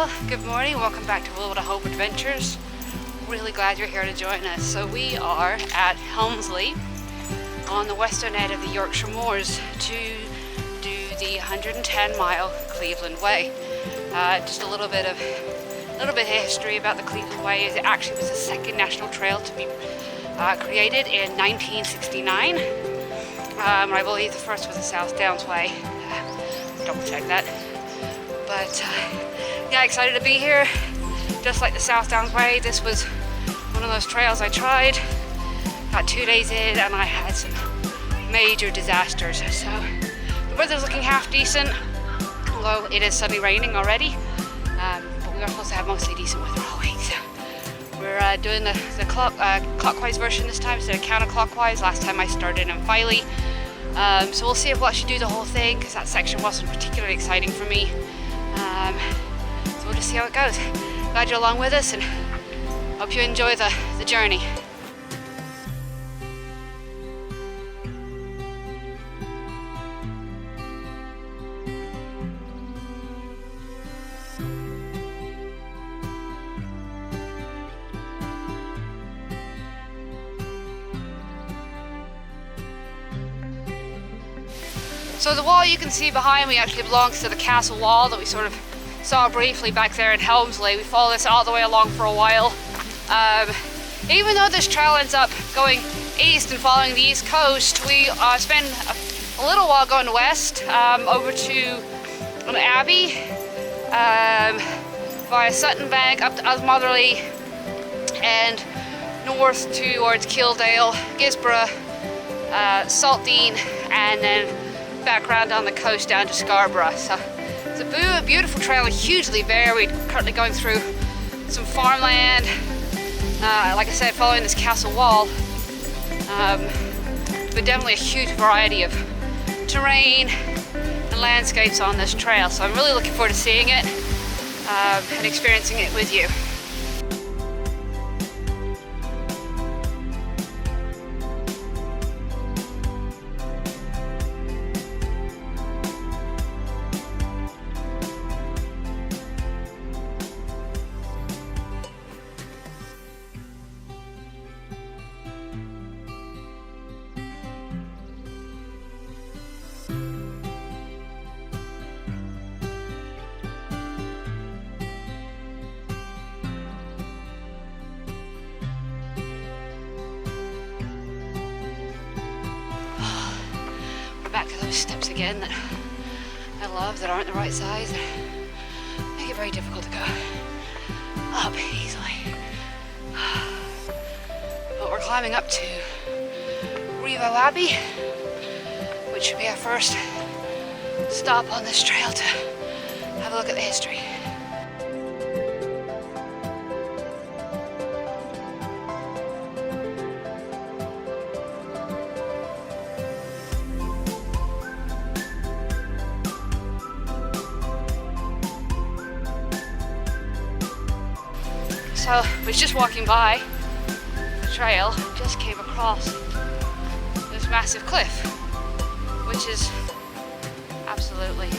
Well, good morning. Welcome back to A Little Bit of Hope Adventures. Really glad you're here to join us. So we are at Helmsley on the western end of the Yorkshire moors to do the 110-mile Cleveland Way. Just a little bit of history about the Cleveland Way. It actually was the second national trail to be created in 1969. I believe the first was the South Downs Way. Double check that. But yeah, excited to be here. Just like the South Downs Way, this was one of those trails I tried. Got 2 days in and I had some major disasters. So the weather's looking half decent, although it is suddenly raining already. But we are supposed to have mostly decent weather all week. So we're doing the clockwise version this time instead of counterclockwise. Last time I started in Filey. So we'll see if we'll actually do the whole thing, because that section wasn't particularly exciting for me. So we'll just see how it goes. Glad you're along with us and hope you enjoy the journey. So the wall you can see behind me actually belongs to the castle wall that we sort of saw briefly back there in Helmsley. We followed this all the way along for a while. Even though this trail ends up going east and following the east coast, we spend a little while going west over to an abbey via Sutton Bank up to Motherley and north towards Kildale, Gisborough, Saltburn, and then back around down the coast down to Scarborough. So it's a beautiful trail, hugely varied. Currently going through some farmland, like I said, following this castle wall, but definitely a huge variety of terrain and landscapes on this trail. So I'm really looking forward to seeing it and experiencing it with you. Back to those steps again that I love, that aren't the right size. They make it very difficult to go up easily. But we're climbing up to Revo Abbey, which should be our first stop on this trail to have a look at the history. So I was just walking by the trail, just came across this massive cliff, which is absolutely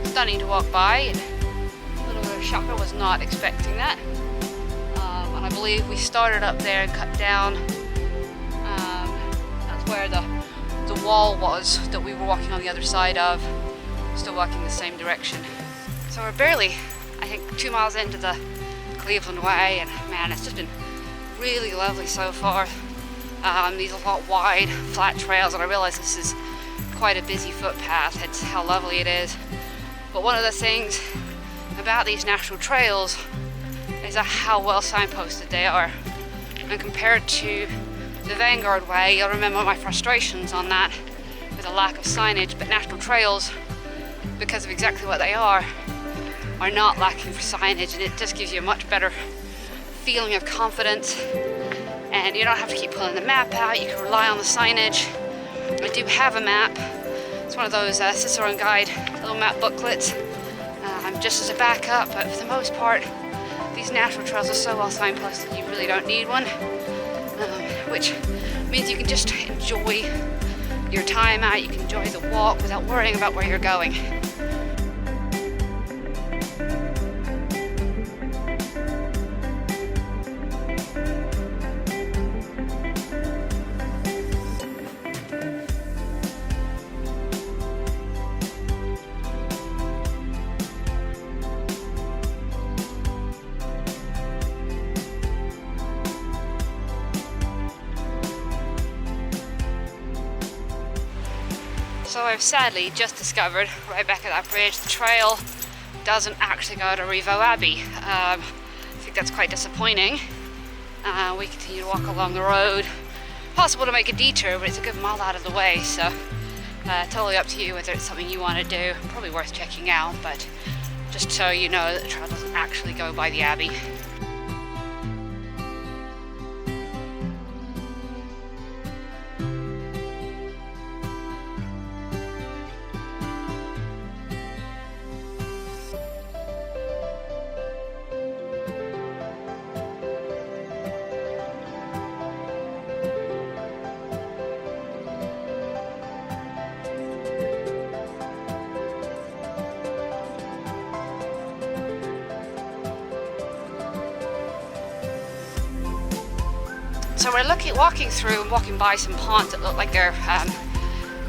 stunning to walk by. And a little bit of a shocker, was not expecting that. And I believe we started up there and cut down. That's where the wall was that we were walking on the other side of, still walking the same direction. So we're barely, I think, 2 miles into the Cleveland Way, and man, it's just been really lovely so far. These are a lot wide, flat trails, and I realize this is quite a busy footpath. It's how lovely it is. But one of the things about these national trails is how well signposted they are. And compared to the Vanguard Way, you'll remember my frustrations on that with a lack of signage. But national trails, because of exactly what they are not lacking for signage, and it just gives you a much better feeling of confidence, and you don't have to keep pulling the map out. You can rely on the signage. I do have a map. It's one of those Cicerone Guide little map booklets, just as a backup, but for the most part these national trails are so well signposted you really don't need one, which means you can just enjoy your time out. You can enjoy the walk without worrying about where you're going. So I've sadly just discovered right back at that bridge the trail doesn't actually go to Revo Abbey. I think that's quite disappointing. We continue to walk along the road. Possible to make a detour, but it's a good mile out of the way, so totally up to you whether it's something you want to do. Probably worth checking out, but just so you know that the trail doesn't actually go by the Abbey. So we're walking through and walking by some ponds that look like they're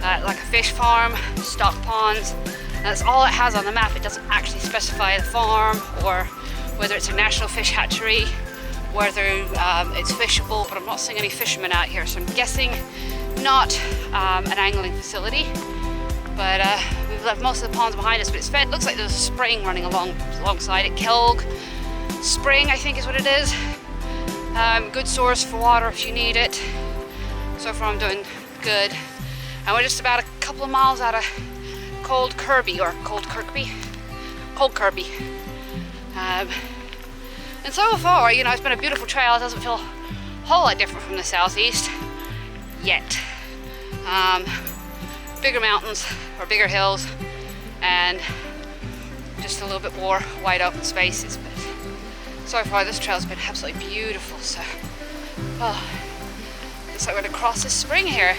like a fish farm, stock ponds. And that's all it has on the map. It doesn't actually specify the farm or whether it's a national fish hatchery, whether it's fishable, but I'm not seeing any fishermen out here. So I'm guessing not an angling facility. But we've left most of the ponds behind us, but it's fed. Looks like there's a spring running alongside it. Kelg Spring, I think is what it is. Good source for water if you need it. So far I'm doing good. And we're just about a couple of miles out of Cold Kirby. And so far, you know, it's been a beautiful trail. It doesn't feel a whole lot different from the southeast yet. Bigger mountains or bigger hills and just a little bit more wide open spaces. But so far this trail's been absolutely beautiful. So, looks like we're gonna cross this spring here.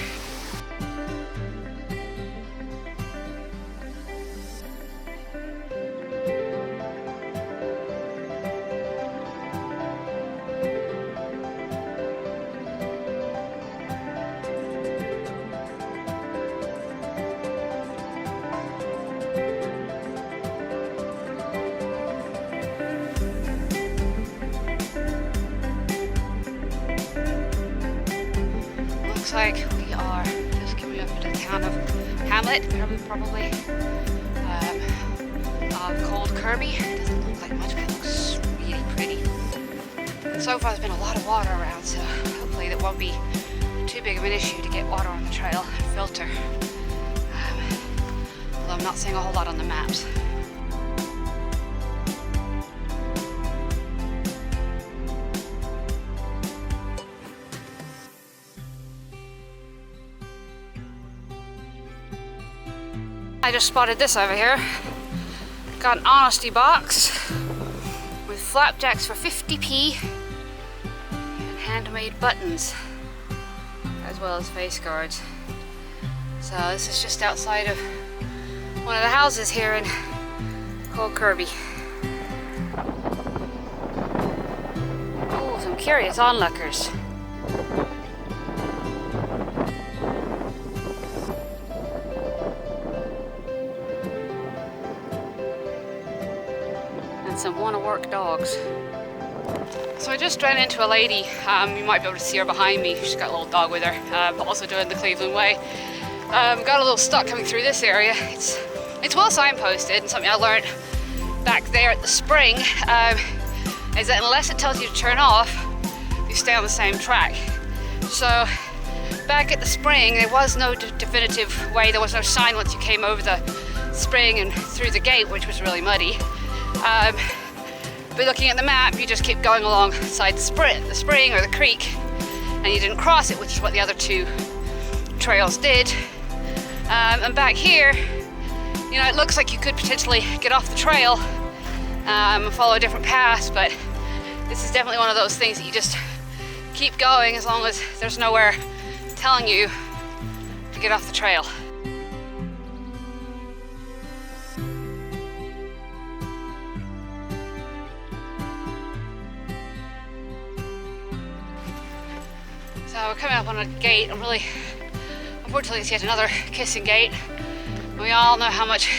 Looks like we are just coming up into the town of Hamlet, probably of Cold Kirby. It doesn't look like much, but it looks really pretty. And so far there's been a lot of water around, so hopefully that won't be too big of an issue to get water on the trail and filter. Although I'm not seeing a whole lot on the maps. I just spotted this over here. Got an honesty box with flapjacks for 50p and handmade buttons as well as face guards. So this is just outside of one of the houses here in Cold Kirby. Oh, some curious onlookers. Some wanna-work dogs. So I just ran into a lady. You might be able to see her behind me. She's got a little dog with her, but also doing the Cleveland Way. Got a little stuck coming through this area. It's well signposted, and something I learned back there at the spring is that unless it tells you to turn off, you stay on the same track. So back at the spring, there was no definitive way. There was no sign once you came over the spring and through the gate, which was really muddy. But looking at the map, you just keep going alongside the spring or the creek, and you didn't cross it, which is what the other two trails did. And back here, you know, it looks like you could potentially get off the trail and follow a different path, but this is definitely one of those things that you just keep going as long as there's nowhere telling you to get off the trail. So we're coming up on a gate. Unfortunately, it's yet another kissing gate. And we all know how much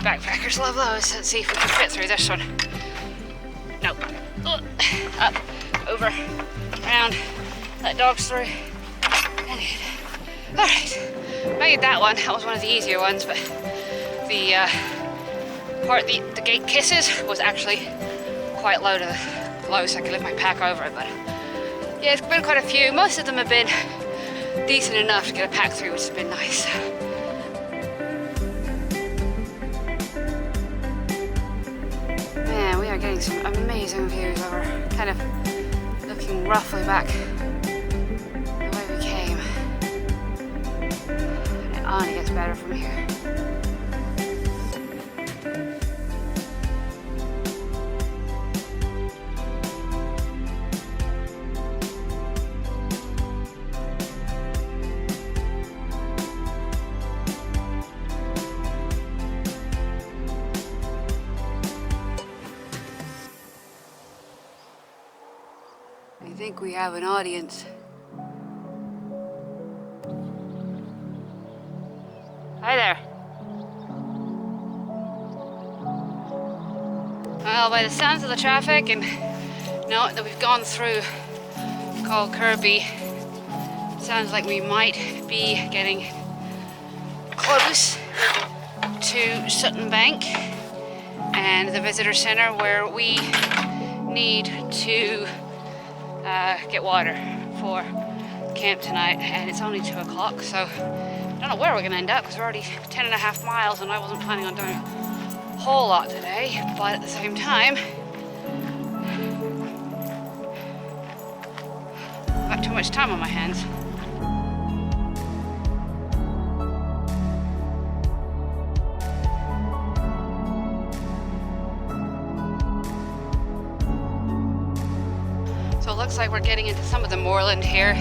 backpackers love those. Let's see if we can fit through this one. Nope. Up, over, around. Let dogs through. And in. All right. made that one. That was one of the easier ones, but the part the gate kisses was actually quite low, so I could lift my pack over it. But yeah, it's been quite a few. Most of them have been decent enough to get a pack through, which has been nice. Man, we are getting some amazing views over, kind of looking roughly back the way we came. And it only gets better from here. I think we have an audience. Hi there. Well, by the sounds of the traffic and note that we've gone through called Kirby, sounds like we might be getting close to Sutton Bank and the visitor centre where we need to get water for camp tonight, and it's only 2 o'clock, so I don't know where we're going to end up because we're already 10.5 miles and I wasn't planning on doing a whole lot today, but at the same time I've got too much time on my hands. So it looks like we're getting into some of the moorland here.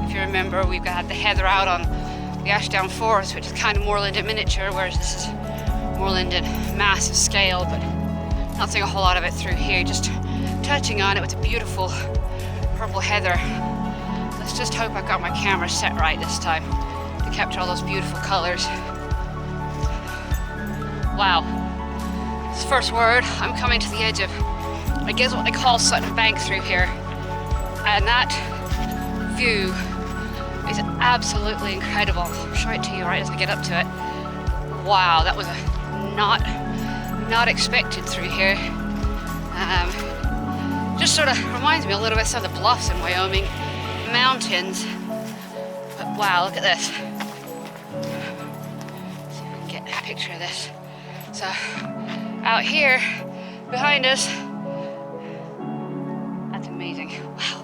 If you remember, we've got the heather out on the Ashdown Forest, which is kind of moorland in miniature, whereas this is moorland in massive scale, but not seeing a whole lot of it through here, just touching on it with the beautiful purple heather. Let's just hope I've got my camera set right this time to capture all those beautiful colors. Wow. This first word, I'm coming to the edge of, I guess, what they call Sutton Bank through here, and that view is absolutely incredible. I'll show it to you right as I get up to it. Wow, that was not expected through here. Just sort of reminds me a little bit of some of the bluffs in Wyoming, mountains. But wow, look at this. Let's see if we can get a picture of this. So out here behind us, that's amazing. Wow.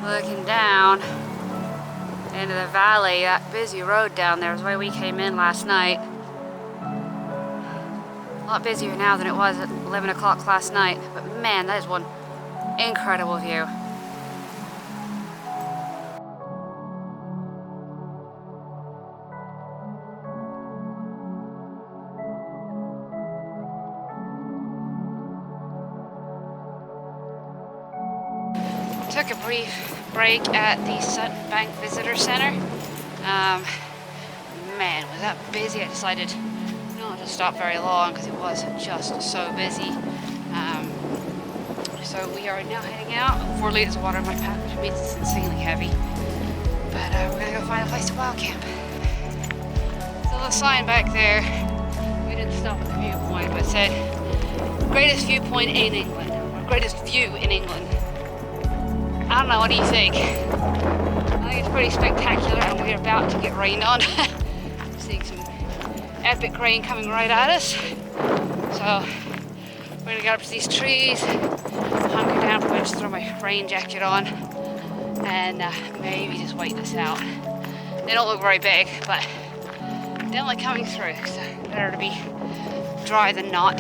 Looking down into the valley, that busy road down there is where we came in last night. A lot busier now than it was at 11 o'clock last night, but man, that is one incredible view. Took a brief break at the Sutton Bank Visitor Centre. Man, was that busy. I decided not to stop very long because it was just so busy. So we are now heading out. 4 litres of water in my pack, which means it's insanely heavy. But we're going to go find a place to wild camp. So the sign back there, we didn't stop at the viewpoint, but it said, greatest viewpoint in England, or greatest view in England. I don't know, what do you think? I think it's pretty spectacular, and we're about to get rained on. Seeing some epic rain coming right at us. So we're gonna get up to these trees, hunker down, probably just throw my rain jacket on, and maybe just wait this out. They don't look very big, but definitely coming through, so better to be dry than not.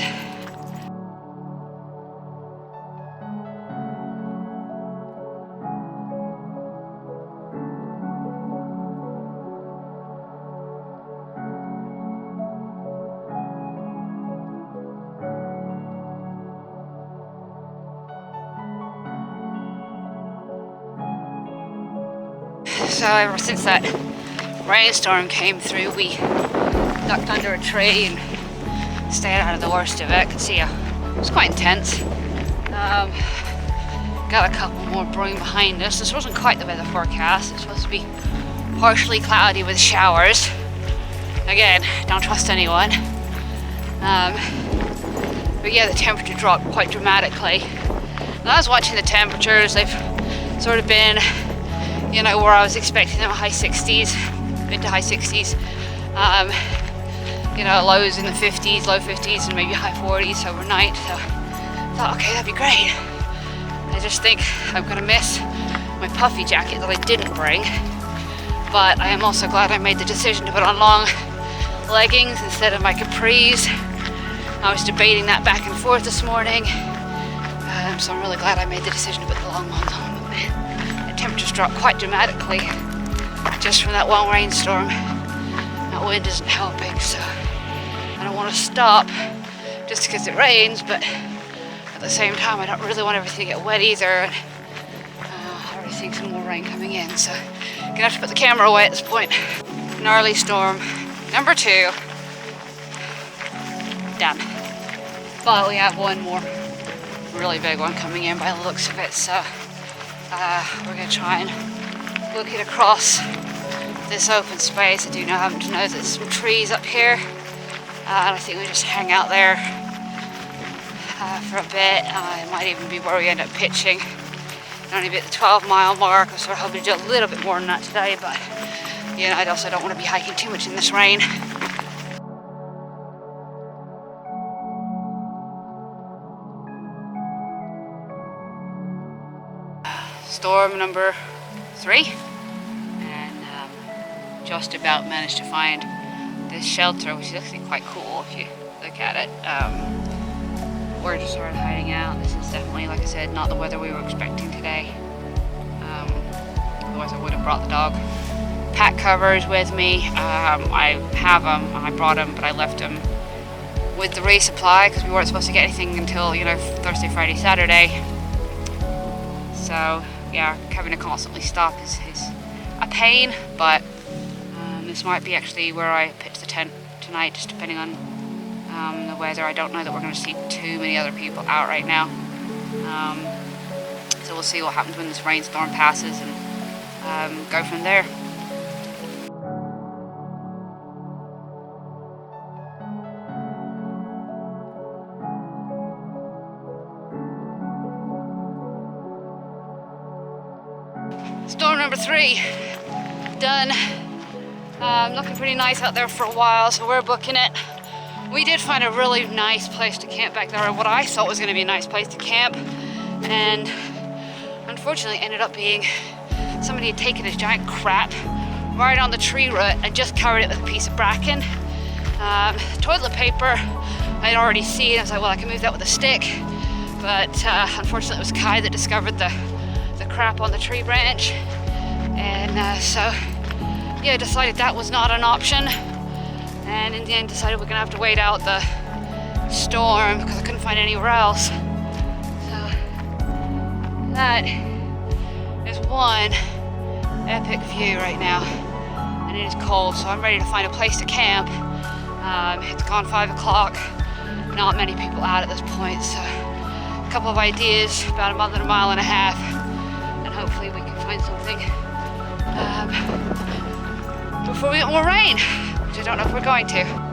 So ever since that rainstorm came through, we ducked under a tree and stayed out of the worst of it. I could see it was quite intense. Got a couple more brewing behind us. This wasn't quite the weather forecast. It's supposed to be partially cloudy with showers. Again, don't trust anyone. But yeah, the temperature dropped quite dramatically. And I was watching the temperatures. They've sort of been, you know, where I was expecting them, high 60s, mid to high 60s. You know, lows in the 50s, low 50s, and maybe high 40s overnight. So I thought, okay, that'd be great. I just think I'm gonna miss my puffy jacket that I didn't bring. But I am also glad I made the decision to put on long leggings instead of my capris. I was debating that back and forth this morning. So I'm really glad I made the decision to put the long ones on. But man, the temperatures dropped quite dramatically just from that one rainstorm. That wind isn't helping, so I don't want to stop just because it rains, but at the same time I don't really want everything to get wet either. And I already think some more rain coming in, so I'm gonna have to put the camera away at this point. Gnarly storm number 2. Done. But we have one more really big one coming in by the looks of it, so we're gonna try and look it across this open space. I do happen to know there's some trees up here, and I think we just hang out there for a bit. It might even be where we end up pitching. Only be at the 12-mile mark. I was sort of hoping to do a little bit more than that today, but you know, I also don't want to be hiking too much in this rain. Storm number 3, and just about managed to find this shelter, which is actually quite cool if you look at it. We're just sort of hiding out. This is definitely, like I said, not the weather we were expecting today. Otherwise I would have brought the dog pack covers with me. I have them, I brought them, but I left them with the resupply because we weren't supposed to get anything until, you know, Thursday, Friday, Saturday. So yeah, having to constantly stop is a pain, but this might be actually where I pitch the tent tonight, just depending on the weather. I don't know that we're going to see too many other people out right now. So we'll see what happens when this rainstorm passes and go from there. Storm number 3, done. Looking pretty nice out there for a while, so we're booking it. We did find a really nice place to camp back there, what I thought was going to be a nice place to camp, and unfortunately ended up being somebody had taken a giant crap right on the tree root and just covered it with a piece of bracken. Toilet paper I'd already seen. I was like, well, I can move that with a stick, but unfortunately it was Kai that discovered the crap on the tree branch, and so yeah, decided that was not an option, and in the end decided we're gonna have to wait out the storm because I couldn't find anywhere else. So that is one epic view right now, and it is cold, so I'm ready to find a place to camp. It's gone 5 o'clock, not many people out at this point, so a couple of ideas, about another mile and a half, and hopefully we can find something before we get more rain, which I don't know if we're going to.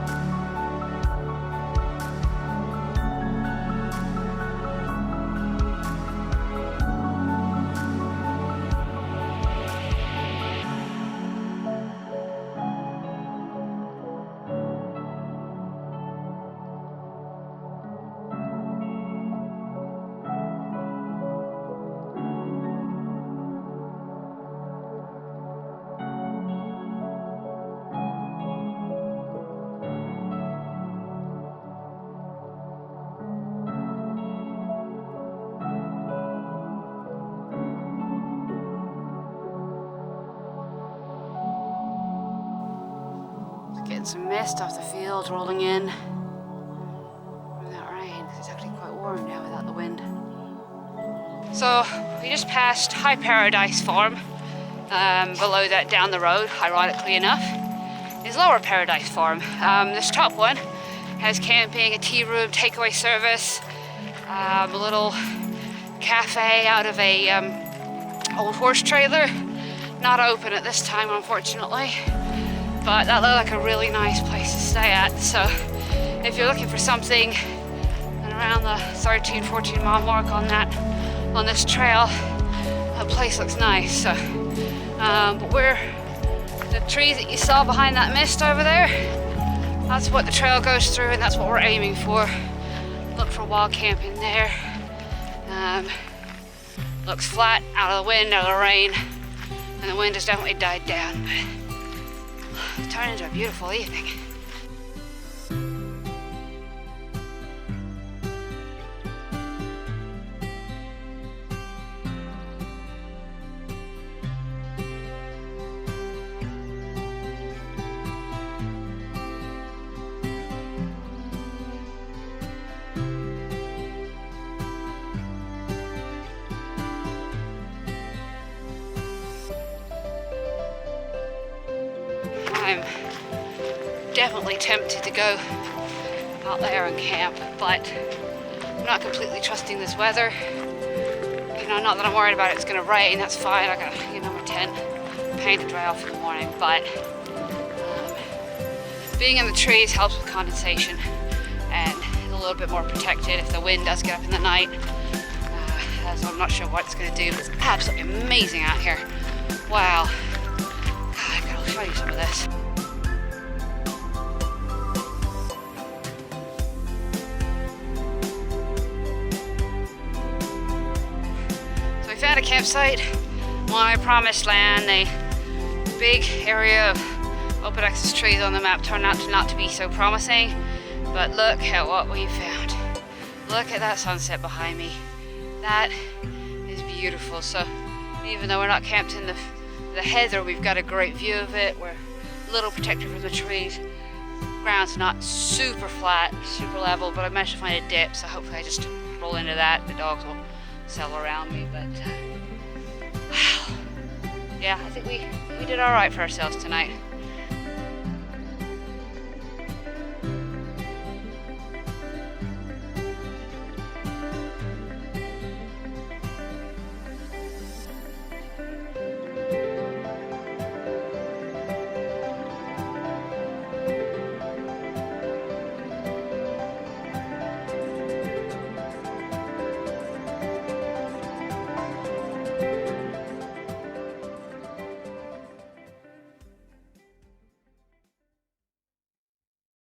Getting some mist off the field rolling in from that rain, because it's actually quite warm now without the wind. So we just passed High Paradise Farm. Below that, down the road, ironically enough, is Lower Paradise Farm. This top one has camping, a tea room, takeaway service, a little cafe out of a old horse trailer. Not open at this time, unfortunately, but that looked like a really nice place to stay at. So if you're looking for something around the 13-14 mile mark on this trail, that place looks nice. So but the trees that you saw behind that mist over there, that's what the trail goes through, and that's what we're aiming for. Look for wild camping there. Looks flat, out of the wind, out of the rain, and the wind has definitely died down, but it turned into a beautiful evening. I'm definitely tempted to go out there and camp, but I'm not completely trusting this weather. You know, not that I'm worried about it's going to rain, that's fine. I got my tent paint to dry off in the morning, but being in the trees helps with condensation and a little bit more protected if the wind does get up in the night. So I'm not sure what it's going to do, but it's absolutely amazing out here. Wow. God, I'll show you some of this. So we found a campsite, my promised land. A big area of open access trees on the map turned out to not to be so promising, but look at what we found. Look at that sunset behind me. That is beautiful. So even though we're not camped in the heather, we've got a great view of it. We're a little protected from the trees. Ground's not super flat, super level, but I managed to find a dip, so hopefully I just roll into that. The dogs will settle around me, but wow. Yeah, I think we did all right for ourselves tonight.